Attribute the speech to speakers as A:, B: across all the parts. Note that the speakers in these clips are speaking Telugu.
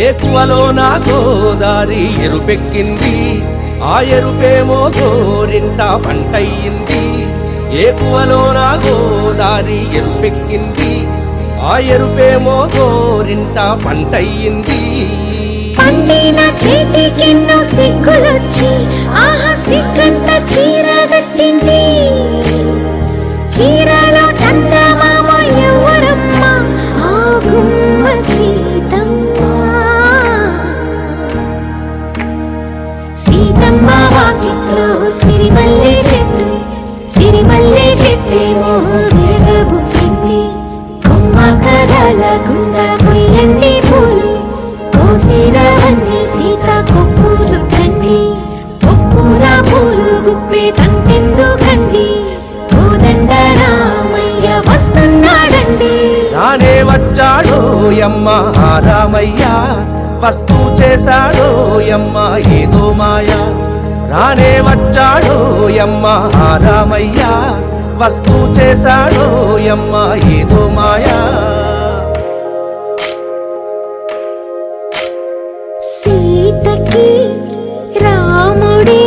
A: ఏకువలో నా గోదారి ఎరుపెక్కింది, ఆ ఎరుపేమో గోరింట పంటయ్యింది. ఏకువలో నా గోదారి ఎరుపెక్కింది, ఆ ఎరుపేమో గోరింట పంటయ్యింది.
B: పండిన చేతికెన్నో సిగ్గులొచ్చి ఆహా సిగ్గంత చీర కట్టింది. చీరలో చందమామ ఎవరమ్మ, ఆ గుమ్మ సీతమ్మ. సీతమ్మ వాకిట్లో సిరిమల్లె చెట్టు, సిరిమల్లె చెట్టేమో విరగబూసింది. కొమ్మ కదలకుండా కొయ్యండి పూలు, కోసినవన్నీ సీత కొప్పు చుట్టండి. కొప్పున పూలు గుప్పే తంతెందుకండి, కోదండ రామయ్య వస్తున్నాడండి.
A: రానే వచ్చాడో యమ్మ రామయ్య, వస్తూ చేశాడో యమ్మ ఏదో మాయా. రానే వచ్చాడో యమ్మ రామయ్య, వస్తూ చేశాడో యమ్మ ఏదో మాయా.
B: సీతకి రాముడే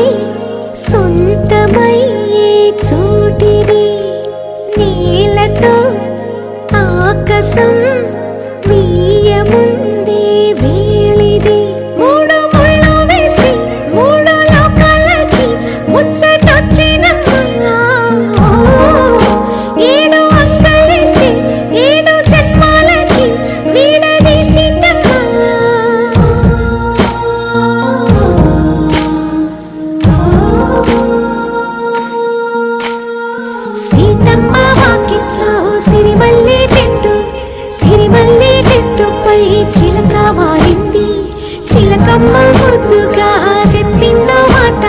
B: సొంతమయ్యే చోటిది, నేలతో ఆకాశం వీయముందే వేళిది. మూడు ముళ్ళు వేస్తే మూడు లోకాలకి ముచ్చటొచ్చినమ్మా. ఏడు అంగలేస్తే ఏడు జన్మాలకి వీడదీసిందమ్మా. సీతమ్మ వాకిట్లో సిరిమల్లె చెట్టు, సిరిమల్లె చెట్టుపై చిలక వాలింది. చిలకమ్మ ముద్దుగా చెప్పిందో మాట,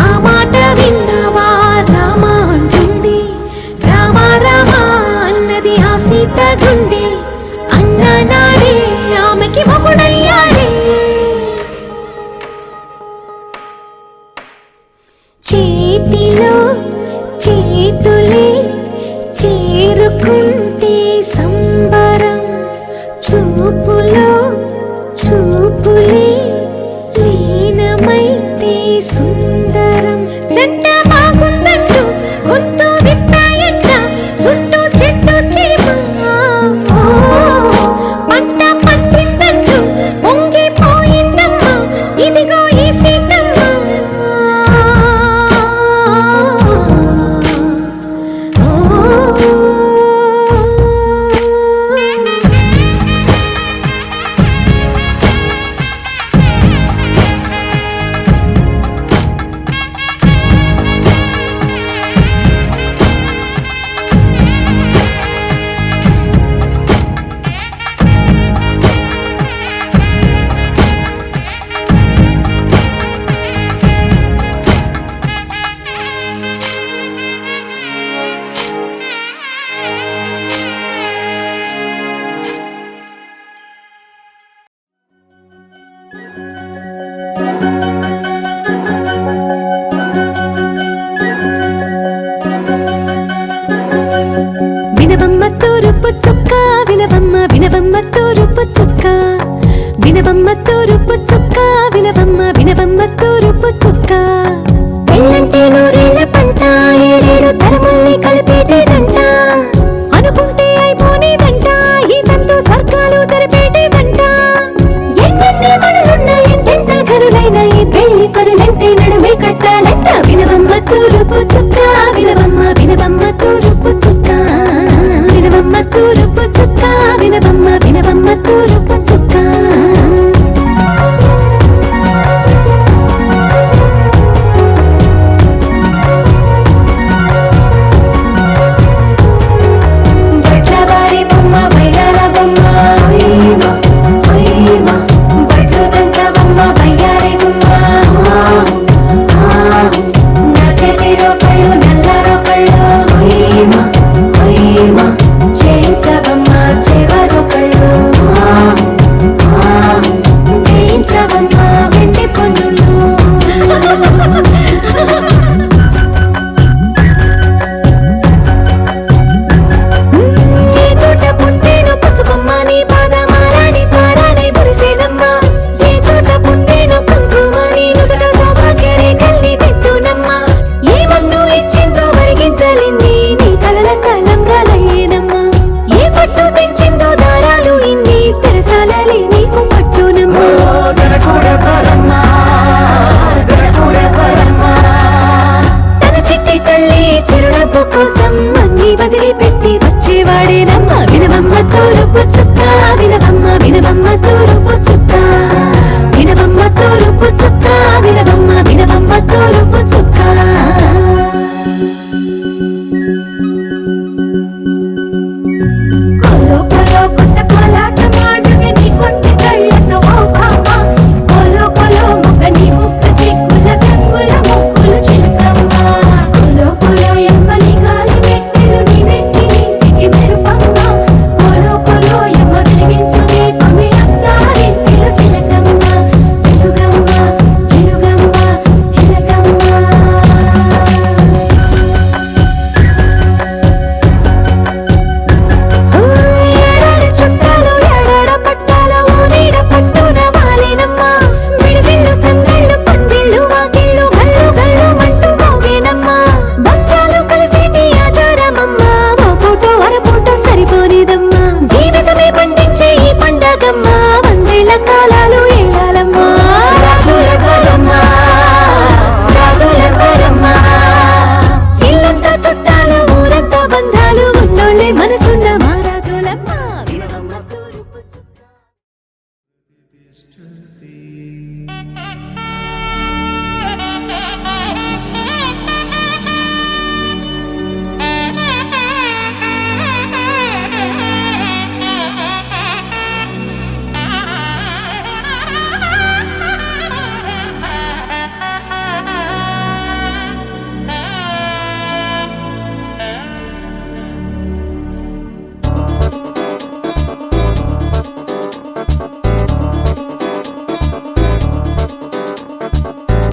B: ఆ మాట విన్నవా రామ అంటుంది. రామ రామ అన్నది ఆ సీత గుండె, అన్న నాడే ఆమెకి మొగుడయ్యాడే. చేతిలో చేతులే చేరుకుంటే సంబరం, చూపులో చూపులే లీనమైతే సుందరం. జంట బాగుందంటూ గొంతు విప్పాయంట చుట్టూ చెట్టు చీమ. పంట పండిందంటూ పొంగిపోయిందమ్మా, ఇదిగో ఈ సీతమ్మ. వినవమ్మ తూరుపు చుక్క, వినవమ్మ వినవమ్మ తూరుపు చుక్క, వినవమ్మ తూరుపు చుక్క, వినవమ్మ వినవమ్మ తూరుపు చుక్క. పెళ్ళంటే నూరేళ్ల పంట, ఏడేడు తరముల్ని కలిపేటేదంట. అనుకుంటే అయిపోనేదంట, ఈ తంతు స్వర్గాలు జరిపేటేదంట. ఎన్నెన్ని మనులున్నా ఎంతెంత ఘనులైనా ఈ పెళ్లి పనులంటే నడుమే కట్టాలంట. వినవమ్మ తూరుపు చుక్క, వినవమ్మ వినవమ్మ తూరుపు చుక్క, వినవమ్మ తూరుపు చుక్క, వినవమ్మ వినవమ్మ తూరుపు చుక్క. బట్లవారి బొమ్మ బైరాల బొమ్మ, బట్లు దంచవమ్మ బయ్యారి గుమ్మ. నా చేతిలో కళ్ళు నల్లరో కళ్ళు, తూరుపు చుక్క వినవమ్మ వినవమ్మ తూరుపు చుక్క వినవమ్మ తూరుపు చుక్క వినవమ్మ వినవమ్మ తూరుపు చుక్క కొలో కొలో కొత్త కోలాట మాడుగ నీ కొంటి కళ్ళతో ఓ బామ్మ కొలో కొలో ముగ్గ నీ ముక్క సిగ్గుల రంగుల ముక్కులు చిలకమ్మ కొలో కొలో ఎమ్మని గాలి మెట్టెలు నీ నెట్టి నింటికి మెరుపమ్మ కొలో కొలో ఎమ్మ వెలిగించు దీపమే అత్తారింటిలో చిలకమ్మ వెలుగమ్మ చిలుగమ్మ చిలకమ్మ ఏడాడ చుట్టాలు ఏడాడ పట్టాల ఊరీడ పట్టున వాలినమ్మ విడిదిళ్ళు సందళ్ళు పందిళ్ళు వాకిళ్ళు గల్లు గల్లు మంటూ మోగేనమ్మ వంశాలు కలిసేటి ఆచారమమ్మ ఓ పూటో అరపూటో సరిపోనిదమ్మ జీవితమే పండించే ఈ పండగమ్మ వందేళ్ల కాలాలు ఏలాలమ్మ రాజులెవరమ్మ రాజులెవరమ్మ ఇల్లంతా చుట్టాలు ఊరంతా బంధాలు ఉన్నోళ్ళే మనసున్న మహారాజులమ్మ వినవమ్మ తూరుపు చుక్క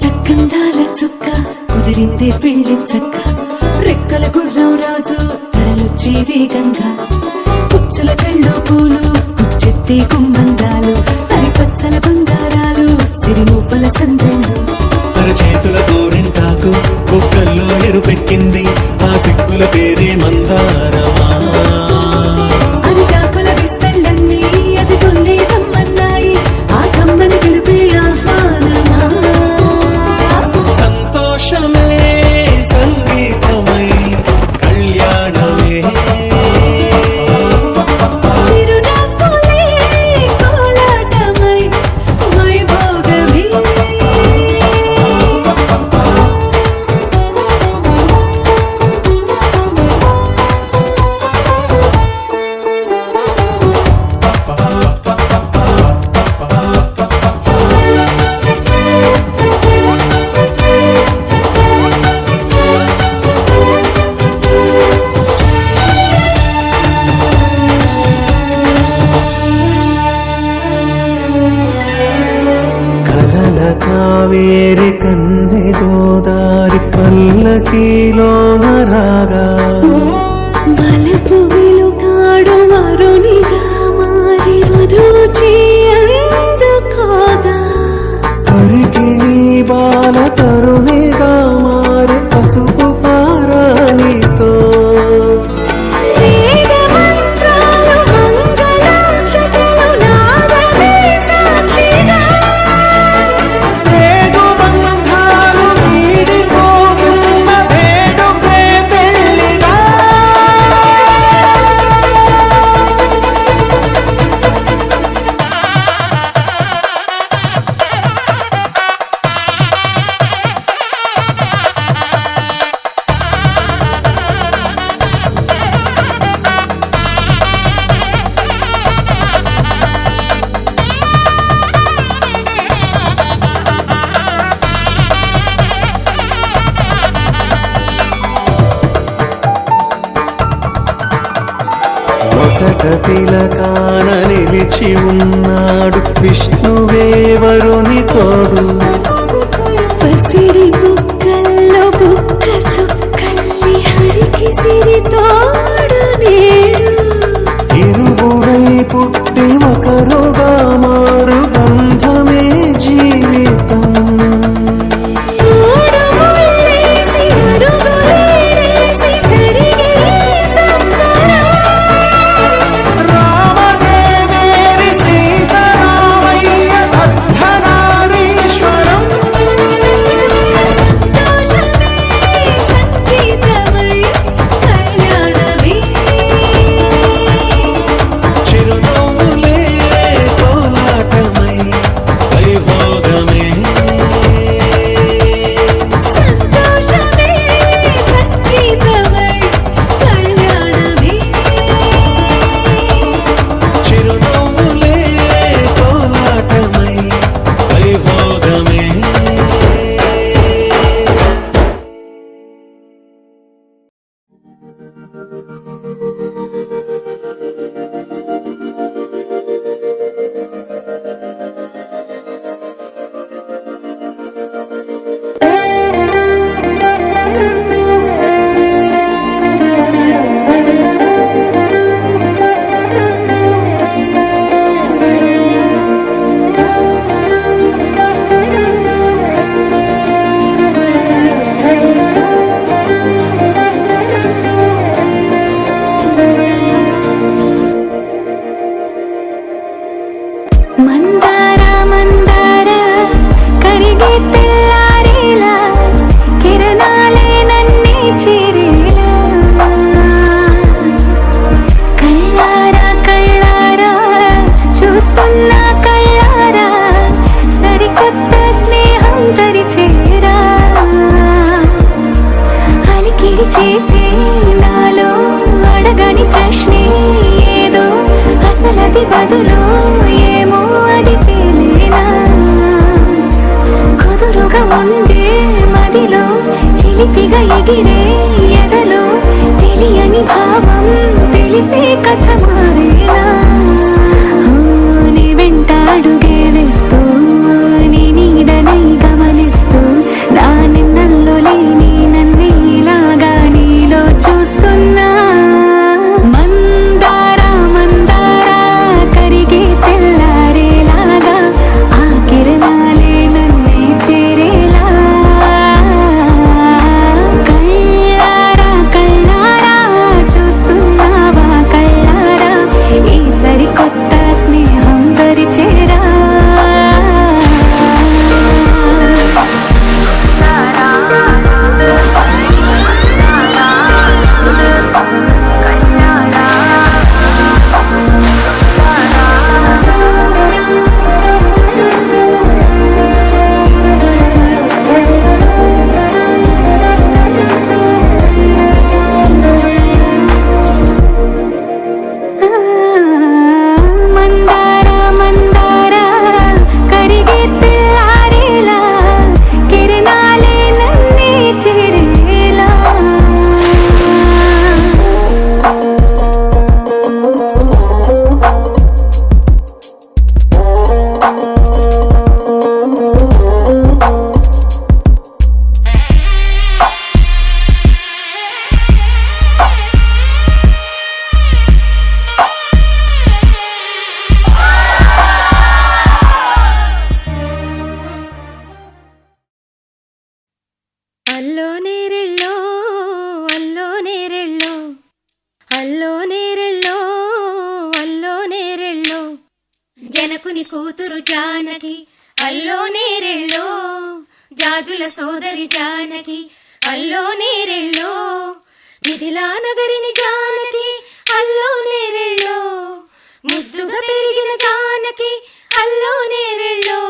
B: చక్కందాల చుక్క కుదిరిందే పెళ్లి చక్క రెక్కల గుర్రం రాజు తరలొచ్చి వేగంగా పుచ్చుల చెళ్ళు పూలు కుచ్చెత్తి గుమ్మందాలు అరి పచ్చల బంగారాలు సిరిమూపల సందెళ్ళు
C: చేతుల గోరింటాకు కుక్కల్లో ఎరుపెక్కింది ఆ సిక్కుల పేరే మందారమా
B: అరిటాకుల విస్తళ్ళన్నీ అది తొల్లి రమ్మన్నాయి ఆ కమ్మని పిలిపే ఆహ్వానమా
C: సంతోషమే సంగీతమై కళ్యాణమే
B: చిరునవ్వులే కోలాటమై వైభోగమే
C: కలల కావేరి కన్నె గోదారి పల్లకీలోన రాగా
B: వలపు వెలుగాడు వరునిగా మారి వధూచి అందుకోగా
C: పరికి నీ బాల తరుణిగా మారి పసుపు పారాణితో
B: వేద మంత్రాలు మంగళాక్షతలు నాదమే సాక్షిగా
C: పేగు బంధాలు వీడిపోతున్న వేడుకే పెళ్లిగా వసట తిలకాన నిలిచి ఉన్నాడు విష్ణువే వరుని తోడు
B: పసిడి బుక్కల్లో బుక్క చుక్కల్లి హరికి సిరి తోడు నేడు
C: ఇరువురై పుట్టి ఒకరుగా మారు బంధమే జీవితం
B: మూడు ముళ్ళేసి అడుగులేసి జరిగే సంబరం
C: రామదేవేరి సీతారామయ్య అర్ధనారీశ్వరం
B: వేసే నాలో అడగని ప్రశ్నే ఏదో అసలది బదులు ఏమో అది తేలేనా కుదురుగా ఉండే మదిలో చిలిపిగా ఎగిరే ఎదలో తెలియని భావం తెలిసే కథ మారేనా నీ వెంట అడుగే వేస్తూ నీ నీడనై గమనిస్తూ నా నిన్నల్లో లేని నన్నే ఇలాగా నీలో చూస్తున్నా మందారా మందారా కరిగే తెల్లారేలాగా ఆ కిరణాలే నన్నే చేరేలా కళ్ళారా కళ్ళారా చూస్తున్నావా కళ్ళారా ఈ సరికొత్త స్నేహం పరిచేరా మందారా మందారా కరిగే తెల్లారేలా కిరణాలే నన్నే చేరేలా అల్లో నేరెళ్ళో అల్లో నేరెళ్ళో అల్లో నేరెళ్ళో అల్లో నేరెళ్ళో జనకుని కూతురు జానకి అల్లో నేరెళ్ళో జాజుల సోదరి జానకి అల్లో నేరెళ్ళో మిథిలా నగరిని జానకి అల్లో నేరెళ్ళో ముద్దుగా పెరిగిన జానకి అల్లో నేరెళ్ళో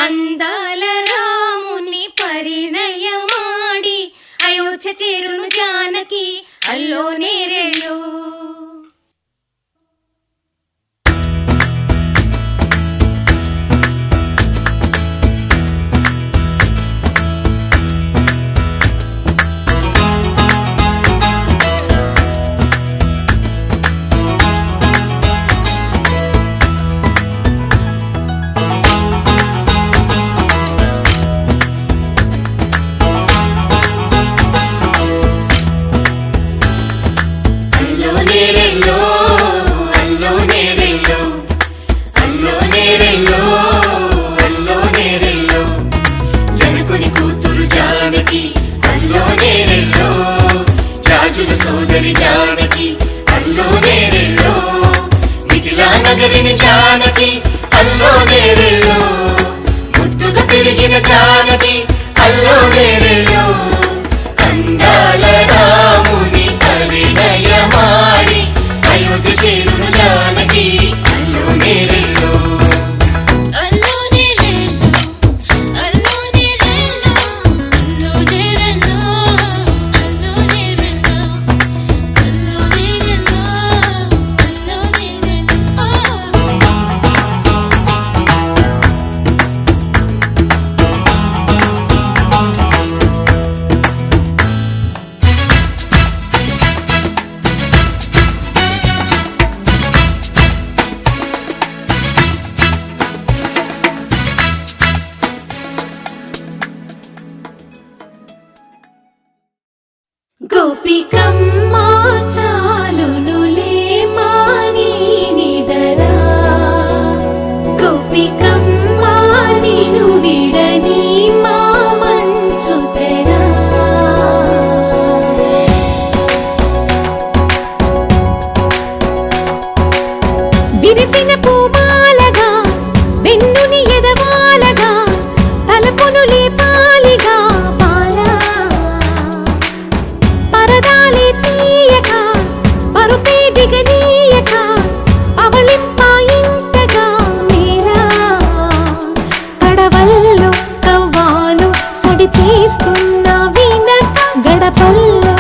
B: అందాల రాముని పరిణయమాడి అయోధ్య చేరును జానకి అల్లో నేరెళ్ళో సోదరి జానకి అల్లో నేరెళ్ళో మిథిలా నగరిని జానకి అల్లో నేరెళ్ళో ముద్దుగా పెరిగిన జానకి అల్లో నేరెళ్ళో అందాల రాముని పరిణయమాడి అయోధ్య చేరును జానకి అల్లో నేరెళ్ళో గోపికమ్మా చాలునులే మాని నిదరా గోపికమ్మా నిను విడని మా మంచు తెరా విరిసిన పూమాలగా వెన్నుని ఎదవాలగా తలపును లేపాలిగా పరదాలే తీయక పరుపే దిగనీయక అవళింపాయింతగా మీరా కడవల్లో కవ్వాలు సడి తీస్తున్న వీణ గడపల్లో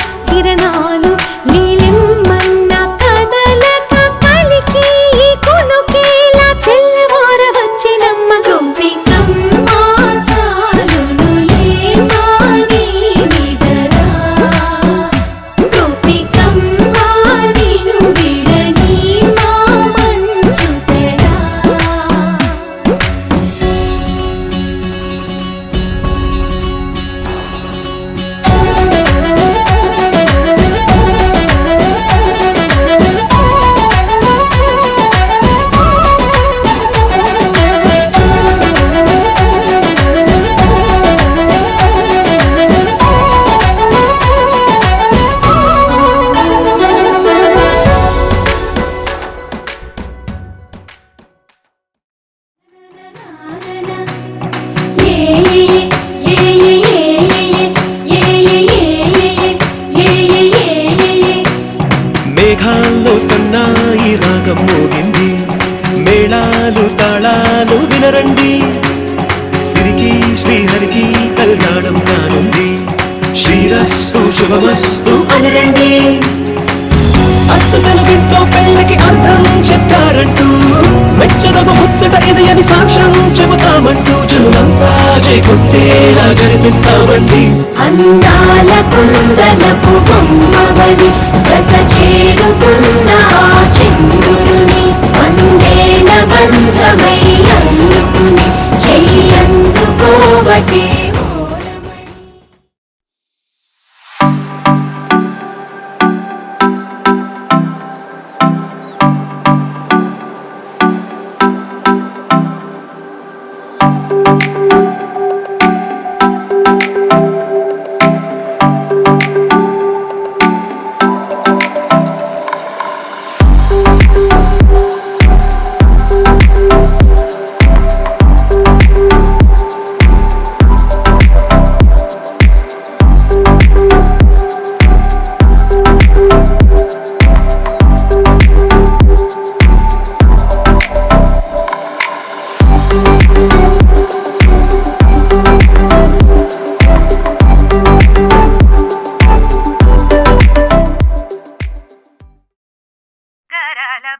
C: శుభమస్తు అని రండి. అచ్చు తెలుగింట్లో పెళ్ళకి అర్థం చెప్పారంటూ మెచ్చదగు ముచ్చట ఇది అని సాక్ష్యం చెబుతామంటూ చెలునంతా చేకొట్టేలా జరిపిస్తామండి.
B: అందాల కుందలపు బొమ్మవని జత చేరుకున్న ఆ చంద్రుని వందేల బంధమై అల్లుకుని చెయ్యందుకోవటే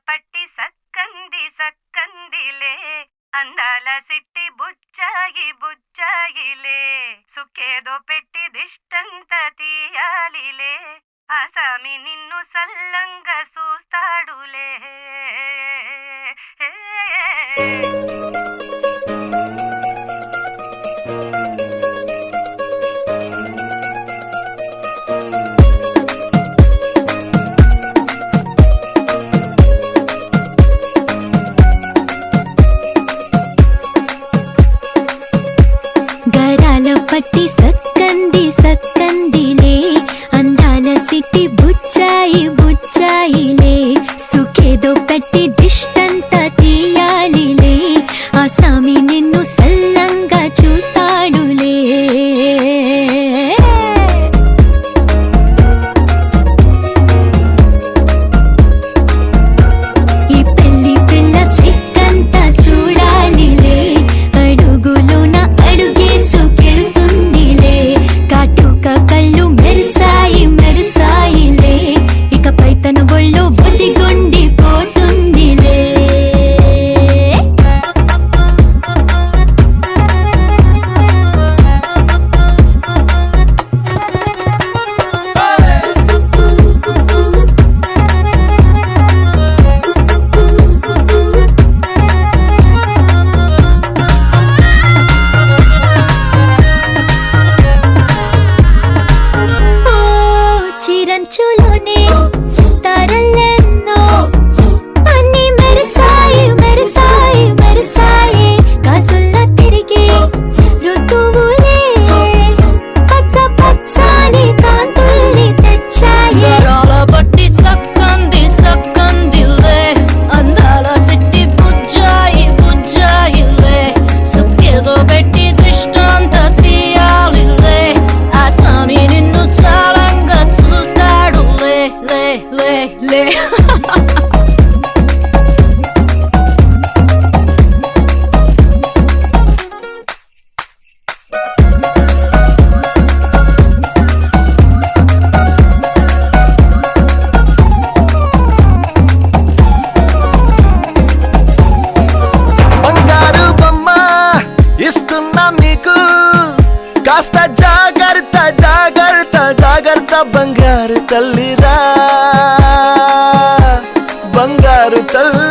D: పట్టి సక్కంది సక్కందిలే అందాల సిట్టి బుచ్చాయి బుచ్చాయిలే సుఖేదో పెట్టి దిష్టంత తీయాలిలే ఆసామి నిన్ను సల్లంగా చూస్తాడులే.
B: పట్టి సక్కంది సక్కందిలే అందాల సిట్టి బుచ్చాయి బుచ్చాయిలే సుఖేదో పెట్టి దిష్టంత తీయాలిలే ఆసామి నిన్ను సల్లంగా చూస్తాడులే. ఈ పెళ్లి పిల్ల సిక్కంతా చూడాలిలే అడుగులోన అడుగేసుకెళ్తుందిలే కాటుక కళ్ళు మెరిసాయి మెరిసాయిలే ఇకపై తన ఒళ్ళు బొద్దిగొండిపోతుందిలే. చిరంచులోనే తరలెన్నో అన్ని మెరిసాయి మెరిసాయి మెరిసాయి కాసుల్లా తిరిగి ఋతువులే పచ్చ పచ్చని కాంతుల్ని తెచ్చాయి.
E: బట్టి సక్కంది సక్కందిలే అందాల సిట్టి బుజ్జాయి బుజ్జాయిలే సుఖేదో పెట్టి దృష్టాంత తీయాలిలే ఆసామి నిన్ను చాలంగా చూస్తాడు లే లే లే లే.
A: బంగారు బొమ్మ ఇస్తున్నా మీకు కాస్త జాగ్రత్త జాగ్రత్త జాగ్రత్త బంగారు తల్లిరా బంగారు తల్లి